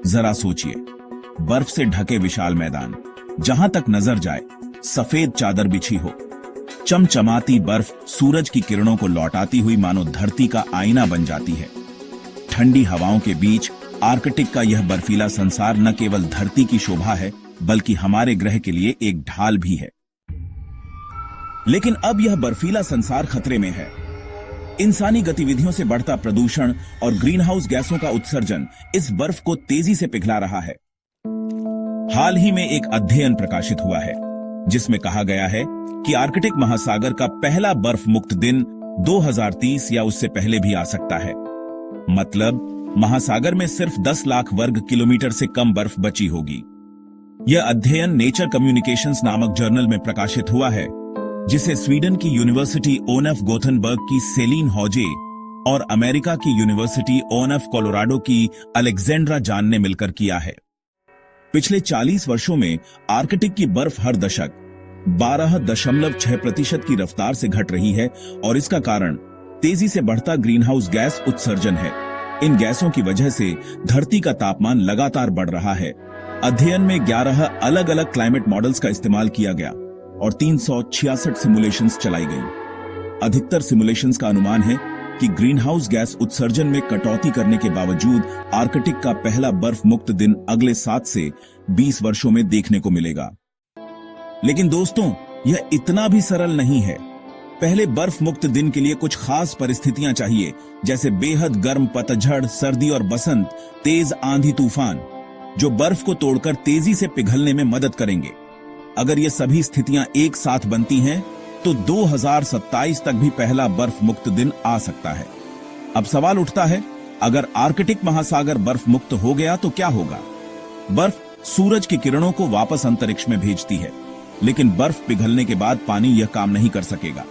जरा सोचिए, बर्फ से ढके विशाल मैदान, जहां तक नजर जाए सफेद चादर बिछी हो, चमचमाती बर्फ सूरज की किरणों को लौटाती हुई मानो धरती का आईना बन जाती है। ठंडी हवाओं के बीच आर्कटिक का यह बर्फीला संसार न केवल धरती की शोभा है, बल्कि हमारे ग्रह के लिए एक ढाल भी है। लेकिन अब यह बर्फीला संसार खतरे में है। इंसानी गतिविधियों से बढ़ता प्रदूषण और ग्रीन हाउस गैसों का उत्सर्जन इस बर्फ को तेजी से पिघला रहा है। हाल ही में एक अध्ययन प्रकाशित हुआ है, जिसमें कहा गया है कि आर्कटिक महासागर का पहला बर्फ मुक्त दिन 2030 या उससे पहले भी आ सकता है। मतलब महासागर में सिर्फ 10 लाख वर्ग किलोमीटर से कम बर्फ बची होगी। यह अध्ययन नेचर कम्युनिकेशंस नामक जर्नल में प्रकाशित हुआ है, जिसे स्वीडन की यूनिवर्सिटी ओनेफ गोथनबर्ग की सेलिन हॉजे और अमेरिका की यूनिवर्सिटी ओनेफ कोलोराडो की अलेक्जेंड्रा जॉन ने मिलकर किया है। पिछले 40 वर्षों में आर्कटिक की बर्फ हर दशक 12.6% की रफ्तार से घट रही है और इसका कारण तेजी से बढ़ता ग्रीन हाउस गैस उत्सर्जन है। इन गैसों की वजह से धरती का तापमान लगातार बढ़ रहा है। अध्ययन में 11 अलग अलग क्लाइमेट मॉडल्स का इस्तेमाल किया गया और 366 सिमुलेशंस चलाई गई। अधिकतर सिमुलेशंस का अनुमान है कि ग्रीन हाउस गैस उत्सर्जन में कटौती करने के बावजूद आर्कटिक का पहला बर्फ मुक्त दिन अगले 7 से 20 वर्षों में देखने को मिलेगा। लेकिन दोस्तों, यह इतना भी सरल नहीं है। पहले बर्फ मुक्त दिन के लिए कुछ खास परिस्थितियां चाहिए, जैसे बेहद गर्म पतझड़, सर्दी और बसंत, तेज आंधी तूफान, जो बर्फ को तोड़कर तेजी से पिघलने में मदद करेंगे। अगर ये सभी स्थितियां एक साथ बनती हैं, तो 2027 तक भी पहला बर्फ मुक्त दिन आ सकता है। अब सवाल उठता है, अगर आर्कटिक महासागर बर्फ मुक्त हो गया तो क्या होगा? बर्फ सूरज की किरणों को वापस अंतरिक्ष में भेजती है, लेकिन बर्फ पिघलने के बाद पानी यह काम नहीं कर सकेगा।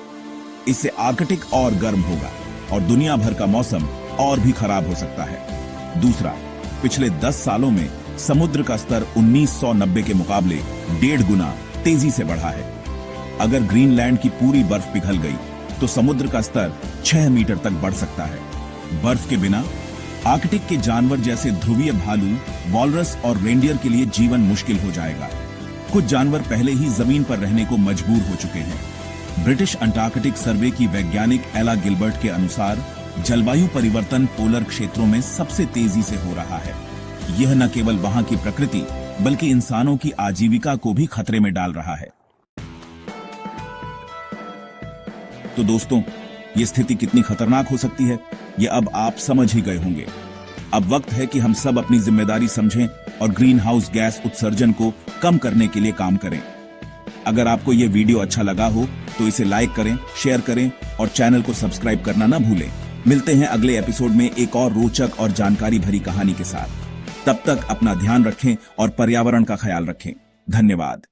इससे आर्कटिक और गर्म होगा और दुनिया भर का मौसम और भी खराब हो सकता है। दूसरा, पिछले 10 सालों में समुद्र का स्तर 1990 के मुकाबले 1.5 गुना तेजी से बढ़ा है। अगर ग्रीनलैंड की पूरी बर्फ पिघल गई तो समुद्र का स्तर 6 मीटर तक बढ़ सकता है। बर्फ के बिना आर्कटिक के जानवर जैसे ध्रुवीय भालू, वॉलरस और रेंडियर के लिए जीवन मुश्किल हो जाएगा। कुछ जानवर पहले ही जमीन पर रहने को मजबूर हो चुके हैं। ब्रिटिश अंटार्कटिक सर्वे की वैज्ञानिक एला गिलबर्ट के अनुसार जलवायु परिवर्तन पोलर क्षेत्रों में सबसे तेजी से हो रहा है। यह न केवल वहां की प्रकृति बल्कि इंसानों की आजीविका को भी खतरे में डाल रहा है। तो दोस्तों, ये स्थिति कितनी खतरनाक हो सकती है, यह अब आप समझ ही गए होंगे। अब वक्त है कि हम सब अपनी जिम्मेदारी समझें और ग्रीन हाउस गैस उत्सर्जन को कम करने के लिए काम करें। अगर आपको यह वीडियो अच्छा लगा हो तो इसे लाइक करें, शेयर करें और चैनल को सब्सक्राइब करना ना भूलें। मिलते हैं अगले एपिसोड में एक और रोचक और जानकारी भरी कहानी के साथ। तब तक अपना ध्यान रखें और पर्यावरण का ख्याल रखें। धन्यवाद।